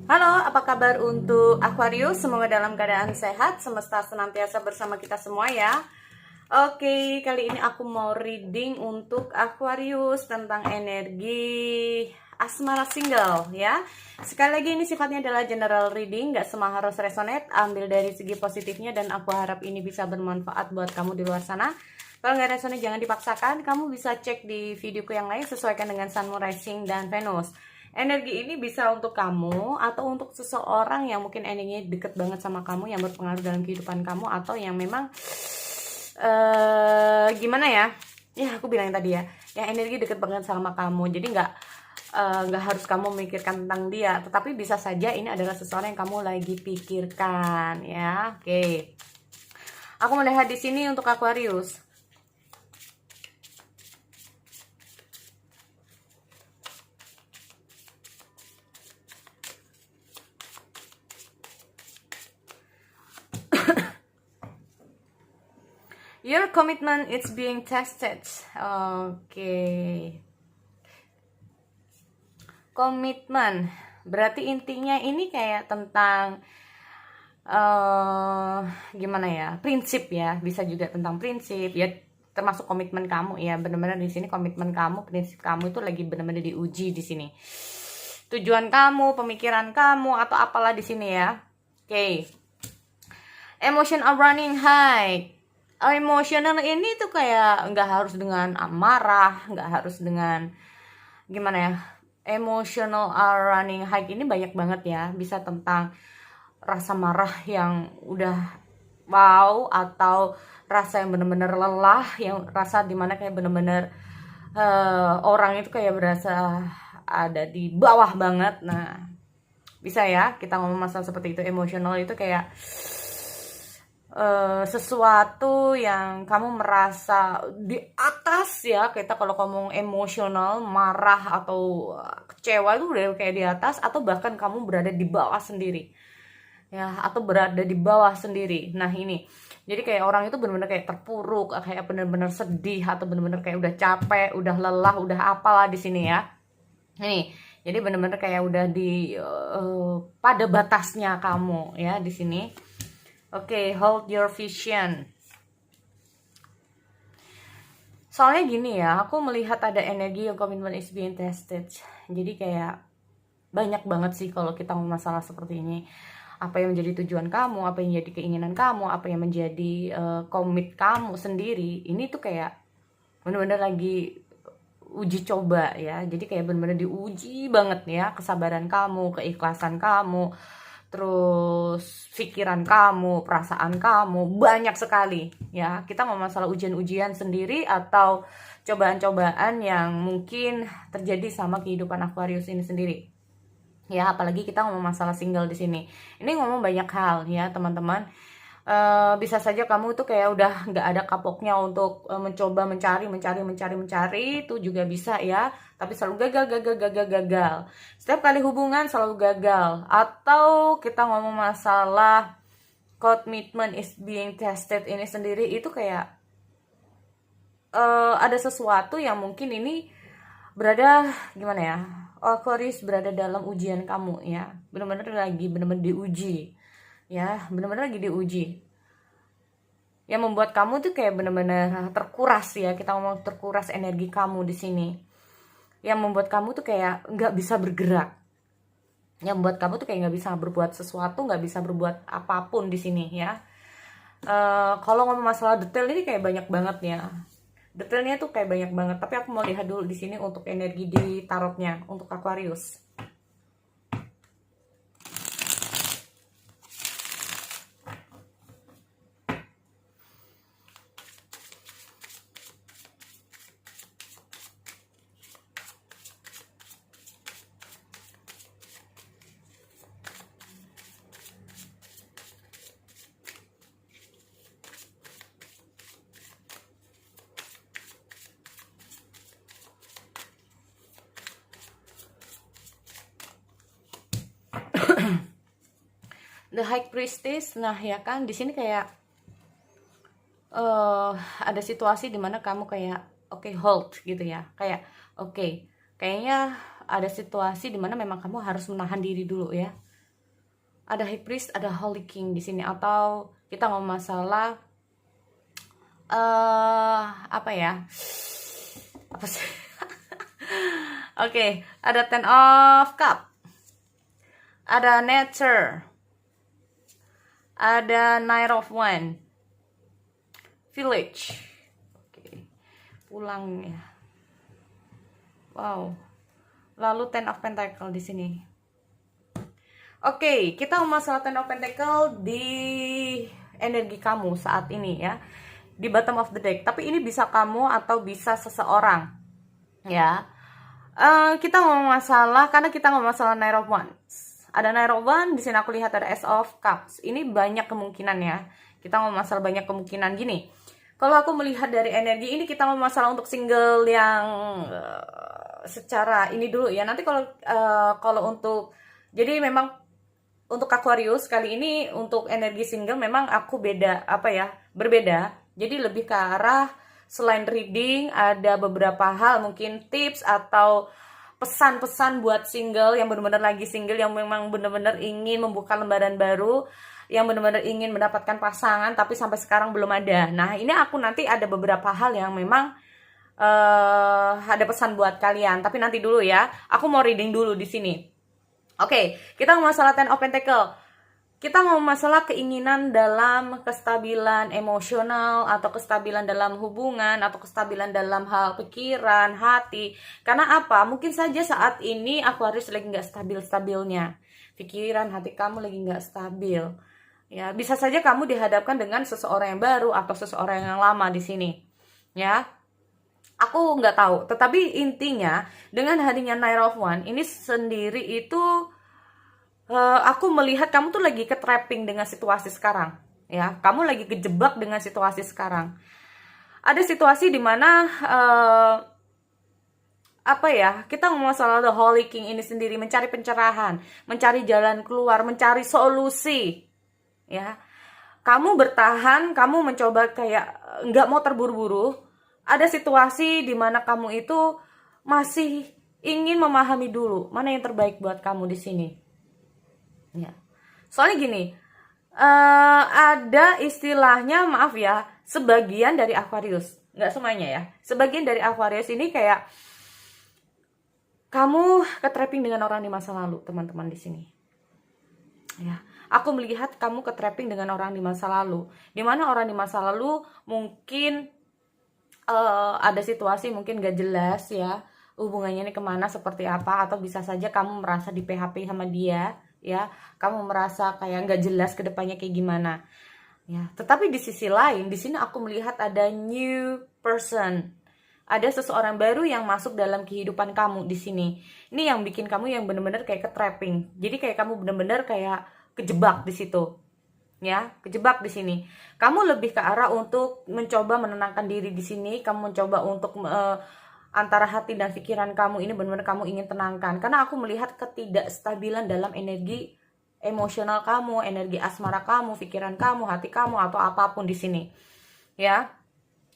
Halo, apa kabar untuk Aquarius? Semoga dalam keadaan sehat, semesta senantiasa bersama kita semua ya. Oke, kali ini aku mau reading untuk Aquarius tentang energi asmara single ya. Sekali lagi ini sifatnya adalah general reading, gak semua harus resonate. Ambil dari segi positifnya dan aku harap ini bisa bermanfaat buat kamu di luar sana. Kalau nggak resonate jangan dipaksakan, kamu bisa cek di videoku yang lain sesuaikan dengan Sun, Moon, Rising, dan Venus. Energi ini bisa untuk kamu atau untuk seseorang yang mungkin energinya deket banget sama kamu, yang berpengaruh dalam kehidupan kamu, atau yang memang gimana ya? Ya aku bilang tadi ya, yang energi deket banget sama kamu. Jadi nggak harus kamu memikirkan tentang dia, tetapi bisa saja ini adalah seseorang yang kamu lagi pikirkan ya. Oke. Aku melihat di sini untuk Aquarius. Your commitment is being tested. Oke. Komitmen. Berarti intinya ini kayak tentang gimana ya? Prinsip ya, bisa juga tentang prinsip ya, termasuk komitmen kamu ya. Benar-benar di sini komitmen kamu, prinsip kamu itu lagi benar-benar diuji di sini. Tujuan kamu, pemikiran kamu atau apalah di sini ya. Oke. Emotion are running high. Emosional ini tuh kayak nggak harus dengan marah, nggak harus dengan gimana ya. Emotional are running high ini banyak banget ya, bisa tentang rasa marah yang udah wow, atau rasa yang bener-bener lelah, yang rasa dimana kayak bener-bener orang itu kayak berasa ada di bawah banget. Nah bisa ya kita ngomong masalah seperti itu. Emosional itu kayak sesuatu yang kamu merasa di atas ya. Kita kalau ngomong emosional, marah atau kecewa itu udah kayak di atas, atau bahkan kamu berada di bawah sendiri ya, atau berada di bawah sendiri. Nah ini jadi kayak orang itu benar-benar kayak terpuruk, kayak benar-benar sedih, atau benar-benar kayak udah capek, udah lelah, udah apalah di sini ya. Ini jadi benar-benar kayak udah di pada batasnya kamu ya di sini. Oke, hold your vision. Soalnya gini ya, aku melihat ada energi yang commitment is being tested. Jadi kayak banyak banget sih kalau kita ngomong masalah seperti ini. Apa yang menjadi tujuan kamu, apa yang menjadi keinginan kamu, apa yang menjadi komit kamu sendiri. Ini tuh kayak bener-bener lagi uji coba ya. Jadi kayak bener-bener diuji banget ya, kesabaran kamu, keikhlasan kamu, terus pikiran kamu, perasaan kamu, banyak sekali ya. Kita ngomong masalah ujian-ujian sendiri atau cobaan-cobaan yang mungkin terjadi sama kehidupan Aquarius ini sendiri ya. Apalagi kita ngomong masalah single di sini, ini ngomong banyak hal ya teman-teman. Bisa saja kamu tuh kayak udah nggak ada kapoknya untuk mencoba mencari itu juga bisa ya, tapi selalu gagal. Setiap kali hubungan selalu gagal. Atau kita ngomong masalah commitment is being tested ini sendiri, itu kayak ada sesuatu yang mungkin ini berada gimana ya, Aquarius berada dalam ujian kamu ya, benar-benar diuji ya, benar-benar lagi diuji, yang membuat kamu tuh kayak benar-benar terkuras ya. Kita ngomong terkuras energi kamu di sini, yang membuat kamu tuh kayak nggak bisa bergerak, yang membuat kamu tuh kayak nggak bisa berbuat sesuatu, nggak bisa berbuat apapun di sini ya. Kalau ngomong masalah detail ini kayak banyak banget ya, detailnya tuh kayak banyak banget. Tapi aku mau lihat dulu di sini untuk energi di tarotnya untuk Aquarius. The High Priestess. Nah ya kan di sini kayak ada situasi dimana kamu kayak oke, hold gitu ya, kayak oke, kayaknya ada situasi dimana memang kamu harus menahan diri dulu ya. ada High Priest, ada Holy King di sini, atau kita ngomong masalah apa ya? Apa sih? Oke, ada Ten of Cup, ada Nature, ada Knight of Wand, Village. Oke, pulang ya. Wow. Lalu Ten of Pentacle di sini. Oke, kita masalah Ten of Pentacle di energi kamu saat ini ya. Di bottom of the deck. Tapi ini bisa kamu atau bisa seseorang. Ya. Kita ngomong masalah karena kita ngomong masalah Knight of Wands. Ada Knight of Wands, di sini aku lihat ada Ace of Cups. Ini banyak kemungkinan ya. Kita ngomong masalah banyak kemungkinan gini. Kalau aku melihat dari energi ini, kita ngomong masalah untuk single yang secara ini dulu ya. Nanti kalau untuk, jadi memang untuk Aquarius kali ini untuk energi single memang aku berbeda. Jadi lebih ke arah selain reading ada beberapa hal, mungkin tips atau pesan-pesan buat single yang benar-benar lagi single, yang memang benar-benar ingin membuka lembaran baru, yang benar-benar ingin mendapatkan pasangan tapi sampai sekarang belum ada. Nah, ini aku nanti ada beberapa hal yang memang ada pesan buat kalian, tapi nanti dulu ya. Aku mau reading dulu di sini. Oke, kita ngomong masalah Ten of Pentacle. Kita ngomong masalah keinginan dalam kestabilan emosional, atau kestabilan dalam hubungan, atau kestabilan dalam hal pikiran, hati. Karena apa? Mungkin saja saat ini Aquarius lagi nggak stabil-stabilnya. Pikiran, hati kamu lagi nggak stabil. Ya, bisa saja kamu dihadapkan dengan seseorang yang baru atau seseorang yang lama di sini. Ya. Aku nggak tahu, tetapi intinya dengan hadirnya Knight of Wands ini sendiri itu aku melihat kamu tuh lagi ke-trapping dengan situasi sekarang, ya. Kamu lagi kejebak dengan situasi sekarang. Ada situasi di mana kita ngomong soal The Holy King ini sendiri, mencari pencerahan, mencari jalan keluar, mencari solusi, ya. Kamu bertahan, kamu mencoba kayak nggak mau terburu-buru. Ada situasi di mana kamu itu masih ingin memahami dulu mana yang terbaik buat kamu di sini. Ya. Soalnya gini, ada istilahnya, maaf ya, sebagian dari Aquarius, nggak semuanya ya. Sebagian dari Aquarius ini kayak kamu ke-trapping dengan orang di masa lalu, teman-teman di sini. Ya. Aku melihat kamu ke-trapping dengan orang di masa lalu. Di mana orang di masa lalu mungkin ada situasi mungkin gak jelas ya, hubungannya ini kemana, seperti apa, atau bisa saja kamu merasa di PHP sama dia, ya, kamu merasa kayak gak jelas ke depannya kayak gimana, ya. Tetapi di sisi lain, di sini aku melihat ada new person, ada seseorang baru yang masuk dalam kehidupan kamu di sini. Ini yang bikin kamu yang bener-bener kayak ke-trapping, jadi kayak kamu bener-bener kayak kejebak di situ. Ya, kejebak di sini. Kamu lebih ke arah untuk mencoba menenangkan diri di sini. Kamu mencoba untuk antara hati dan pikiran kamu ini benar-benar kamu ingin tenangkan. Karena aku melihat ketidakstabilan dalam energi emosional kamu, energi asmara kamu, pikiran kamu, hati kamu, atau apapun di sini. Ya.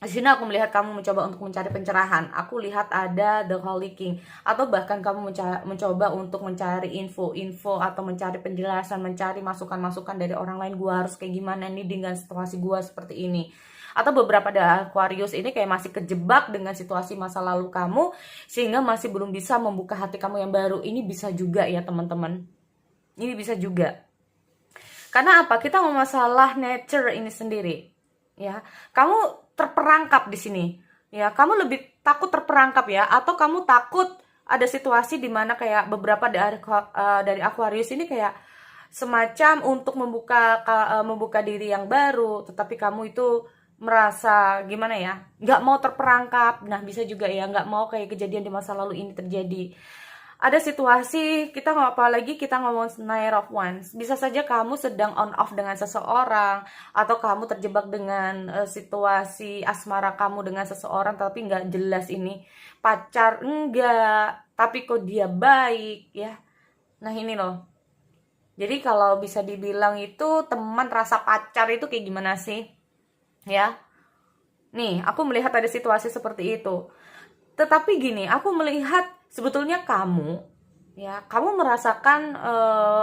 Di sini aku melihat kamu mencoba untuk mencari pencerahan. Aku lihat ada The Holy King, atau bahkan kamu mencoba untuk mencari info atau mencari penjelasan, mencari masukan-masukan dari orang lain. Gua harus kayak gimana nih dengan situasi gua seperti ini. Atau beberapa dari Aquarius ini kayak masih kejebak dengan situasi masa lalu kamu, sehingga masih belum bisa membuka hati kamu yang baru. Ini bisa juga ya teman-teman. Ini bisa juga. Karena apa? Kita mau masalah nature ini sendiri. Ya, kamu terperangkap di sini. Ya, kamu lebih takut terperangkap ya, atau kamu takut ada situasi di mana kayak beberapa dari Aquarius ini kayak semacam untuk membuka diri yang baru, tetapi kamu itu merasa gimana ya, nggak mau terperangkap. Nah, bisa juga ya, nggak mau kayak kejadian di masa lalu ini terjadi. Ada situasi, kita ngomong Knight of Wands. Bisa saja kamu sedang on off dengan seseorang, atau kamu terjebak dengan situasi asmara kamu dengan seseorang, tapi nggak jelas ini pacar enggak, tapi kok dia baik ya. Nah ini loh. Jadi kalau bisa dibilang itu teman rasa pacar itu kayak gimana sih? Ya. Nih, aku melihat ada situasi seperti itu. Tetapi gini, aku melihat sebetulnya kamu ya. Kamu merasakan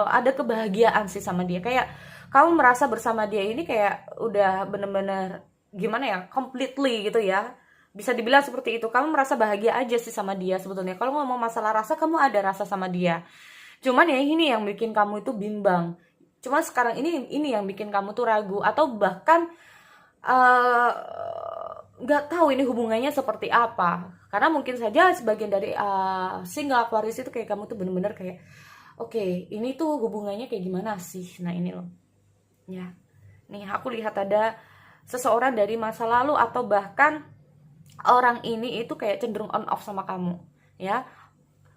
ada kebahagiaan sih sama dia, kayak kamu merasa bersama dia ini kayak udah bener-bener gimana ya, completely gitu ya, bisa dibilang seperti itu. Kamu merasa bahagia aja sih sama dia sebetulnya. Kalau ngomong masalah rasa, kamu ada rasa sama dia, cuman ya ini yang bikin kamu itu bimbang. Cuma sekarang ini yang bikin kamu tuh ragu, atau bahkan eh, nggak tahu ini hubungannya seperti apa. Karena mungkin saja sebagian dari single Aquarius itu kayak kamu tuh bener-bener kayak, oke, ini tuh hubungannya kayak gimana sih. Nah ini loh ya, nih aku lihat ada seseorang dari masa lalu, atau bahkan orang ini itu kayak cenderung on off sama kamu ya.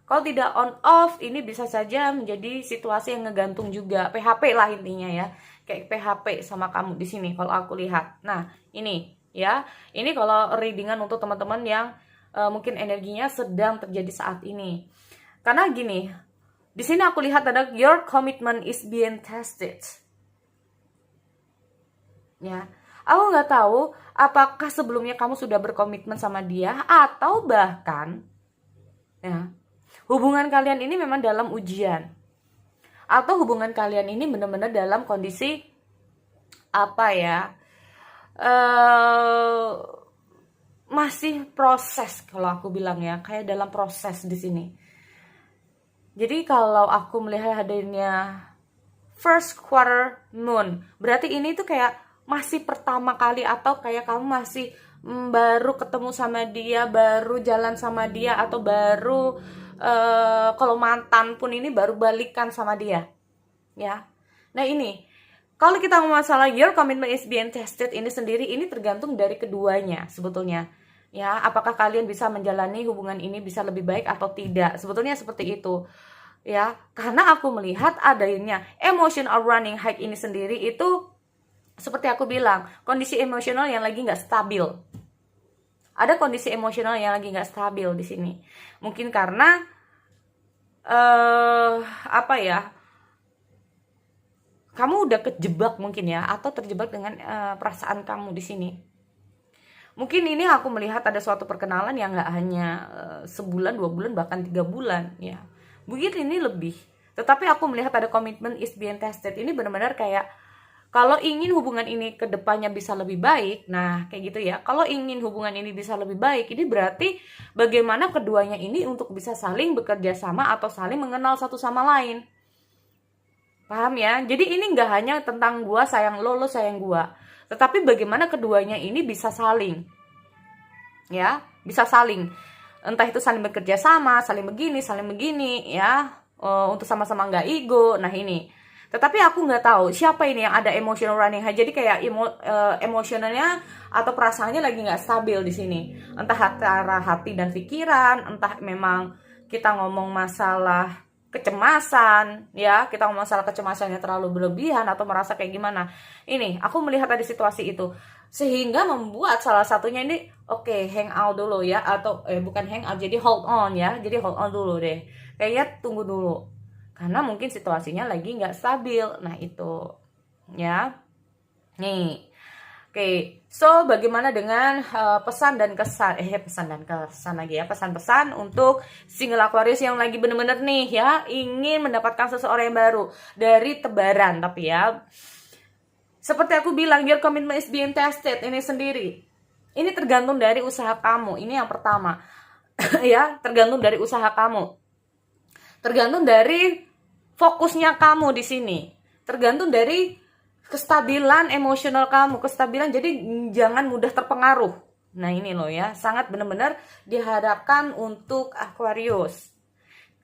Kalau tidak on off, ini bisa saja menjadi situasi yang ngegantung juga, PHP lah intinya ya, kayak PHP sama kamu di sini kalau aku lihat. Nah ini ya, ini kalau readingan untuk teman-teman yang mungkin energinya sedang terjadi saat ini. Karena gini, di sini aku lihat ada your commitment is being tested. Ya, aku nggak tahu apakah sebelumnya kamu sudah berkomitmen sama dia, atau bahkan ya, hubungan kalian ini memang dalam ujian, atau hubungan kalian ini benar-benar dalam kondisi apa ya, masih proses kalau aku bilang ya, kayak dalam proses di sini. Jadi kalau aku melihat hadirnya first quarter moon, berarti ini tuh kayak masih pertama kali, atau kayak kamu masih baru ketemu sama dia, baru jalan sama dia, atau baru kalau mantan pun ini baru balikan sama dia ya. Nah ini kalau kita ngomong masalah your commitment is being tested ini sendiri, ini tergantung dari keduanya sebetulnya ya. Apakah kalian bisa menjalani hubungan ini bisa lebih baik atau tidak, sebetulnya seperti itu ya. Karena aku melihat adanya emotional running high ini sendiri itu seperti aku bilang, kondisi emosional yang lagi nggak stabil. Ada kondisi emosional yang lagi nggak stabil di sini. Mungkin karena apa ya? Kamu udah kejebak mungkin ya, atau terjebak dengan perasaan kamu di sini. Mungkin ini aku melihat ada suatu perkenalan yang nggak hanya sebulan, 2 bulan, bahkan 3 bulan ya. Mungkin ini lebih. Tetapi aku melihat ada komitmen is being tested. Ini benar-benar kayak kalau ingin hubungan ini ke depannya bisa lebih baik, nah kayak gitu ya. Kalau ingin hubungan ini bisa lebih baik, ini berarti bagaimana keduanya ini untuk bisa saling bekerja sama atau saling mengenal satu sama lain. Paham ya? Jadi ini nggak hanya tentang gua sayang lo, lo sayang gua. Tetapi bagaimana keduanya ini bisa saling. Ya, bisa saling. Entah itu saling bekerja sama, saling begini ya. Untuk sama-sama nggak ego. Nah ini. Tetapi aku nggak tahu siapa ini yang ada emotional running high. Jadi kayak emosionalnya atau perasaannya lagi nggak stabil di sini. Entah antara hati dan pikiran, entah memang kita ngomong masalah kecemasan, ya kita ngomong masalah kecemasannya terlalu berlebihan atau merasa kayak gimana. Ini aku melihat ada situasi itu sehingga membuat salah satunya ini oke, hang out dulu ya, atau bukan hang out, jadi hold on ya, jadi hold on dulu deh, kayaknya tunggu dulu karena mungkin situasinya lagi nggak stabil. Nah itu ya. Nih oke, so bagaimana dengan pesan dan kesan lagi ya, pesan-pesan untuk single Aquarius yang lagi bener-bener nih ya ingin mendapatkan seseorang yang baru dari tebaran. Tapi ya seperti aku bilang, your commitment is being tested ini sendiri. Ini tergantung dari usaha kamu. Ini yang pertama ya, tergantung dari usaha kamu, tergantung dari fokusnya kamu di sini, tergantung dari kestabilan emosional kamu, kestabilan. Jadi jangan mudah terpengaruh. Nah ini loh ya, sangat benar-benar diharapkan untuk Aquarius.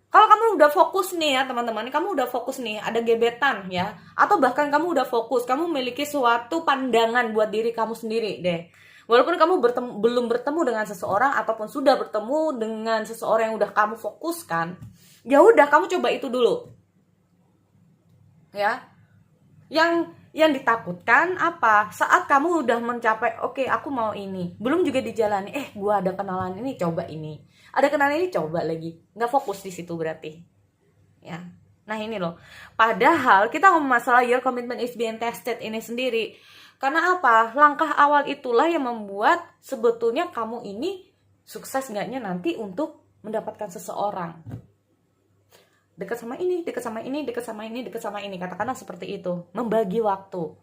Kalau kamu udah fokus nih ya teman-teman, kamu udah fokus nih, ada gebetan ya, atau bahkan kamu udah fokus, kamu memiliki suatu pandangan buat diri kamu sendiri deh. Walaupun kamu belum bertemu dengan seseorang, ataupun sudah bertemu dengan seseorang yang udah kamu fokuskan, ya udah kamu coba itu dulu. Ya, yang ditakutkan apa? Saat kamu udah mencapai, oke, aku mau ini, belum juga dijalani, gua ada kenalan ini, coba ini, ada kenalan ini, coba lagi, nggak fokus di situ berarti, ya. Nah ini loh, padahal kita ngomong masalah your commitment is being tested ini sendiri, karena apa? Langkah awal itulah yang membuat sebetulnya kamu ini sukses nggaknya nanti untuk mendapatkan seseorang. Dekat sama ini, dekat sama ini, dekat sama ini, dekat sama ini. Katakanlah seperti itu. Membagi waktu,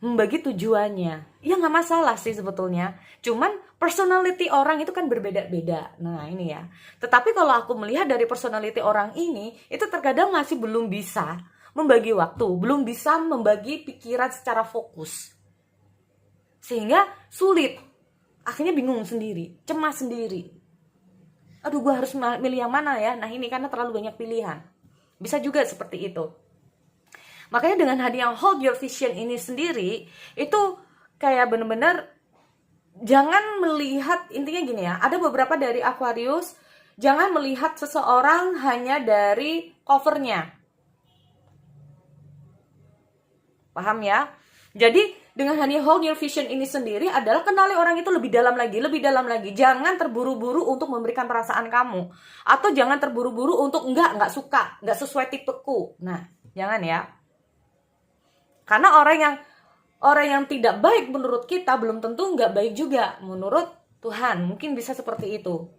membagi tujuannya. Ya nggak masalah sih sebetulnya. Cuman personality orang itu kan berbeda-beda. Nah ini ya. Tetapi kalau aku melihat dari personality orang ini, itu terkadang masih belum bisa membagi waktu, belum bisa membagi pikiran secara fokus. Sehingga sulit. Akhirnya bingung sendiri, cemas sendiri. Aduh, gue harus milih yang mana ya? Nah ini karena terlalu banyak pilihan. Bisa juga seperti itu. Makanya dengan hadiah hold your vision ini sendiri, itu kayak bener-bener jangan melihat, intinya gini ya, ada beberapa dari Aquarius, jangan melihat seseorang hanya dari covernya. Paham ya? Jadi dengan hanya hold your vision ini sendiri adalah kenali orang itu lebih dalam lagi, lebih dalam lagi. Jangan terburu-buru untuk memberikan perasaan kamu. Atau jangan terburu-buru untuk nggak suka, nggak sesuai tipeku. Nah, jangan ya. Karena orang yang tidak baik menurut kita belum tentu nggak baik juga menurut Tuhan. Mungkin bisa seperti itu.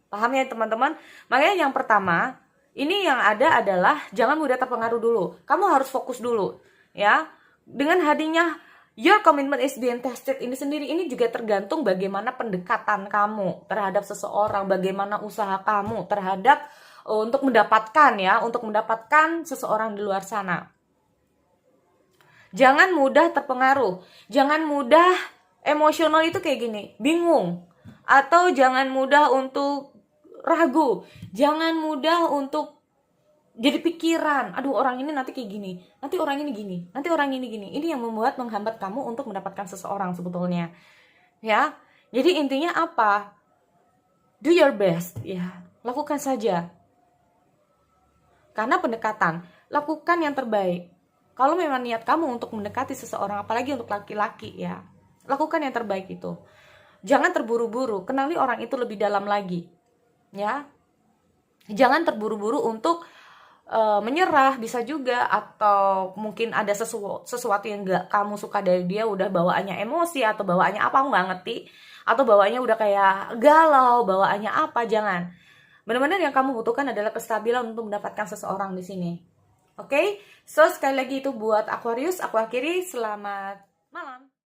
Paham ya teman-teman? Makanya yang pertama, ini yang ada adalah jangan mudah terpengaruh dulu. Kamu harus fokus dulu, ya. Dengan hadirnya your commitment is being tested ini sendiri, ini juga tergantung bagaimana pendekatan kamu terhadap seseorang, bagaimana usaha kamu terhadap untuk mendapatkan seseorang di luar sana. Jangan mudah terpengaruh, jangan mudah emosional itu kayak gini, bingung, atau jangan mudah untuk ragu, jangan mudah untuk jadi pikiran, aduh orang ini nanti kayak gini, nanti orang ini gini, nanti orang ini gini. Ini yang menghambat kamu untuk mendapatkan seseorang sebetulnya. Ya, jadi intinya apa? Do your best, ya, lakukan saja. Karena pendekatan, lakukan yang terbaik. Kalau memang niat kamu untuk mendekati seseorang, apalagi untuk laki-laki ya, lakukan yang terbaik itu. Jangan terburu-buru, kenali orang itu lebih dalam lagi. Ya, jangan terburu-buru untuk menyerah, bisa juga, atau mungkin ada sesuatu yang gak kamu suka dari dia, udah bawaannya emosi atau bawaannya apa, aku gak ngerti, atau bawaannya udah kayak galau, bawaannya apa. Jangan. Benar-benar yang kamu butuhkan adalah kestabilan untuk mendapatkan seseorang di sini. Oke? So sekali lagi itu buat Aquarius, aku akhiri, selamat malam.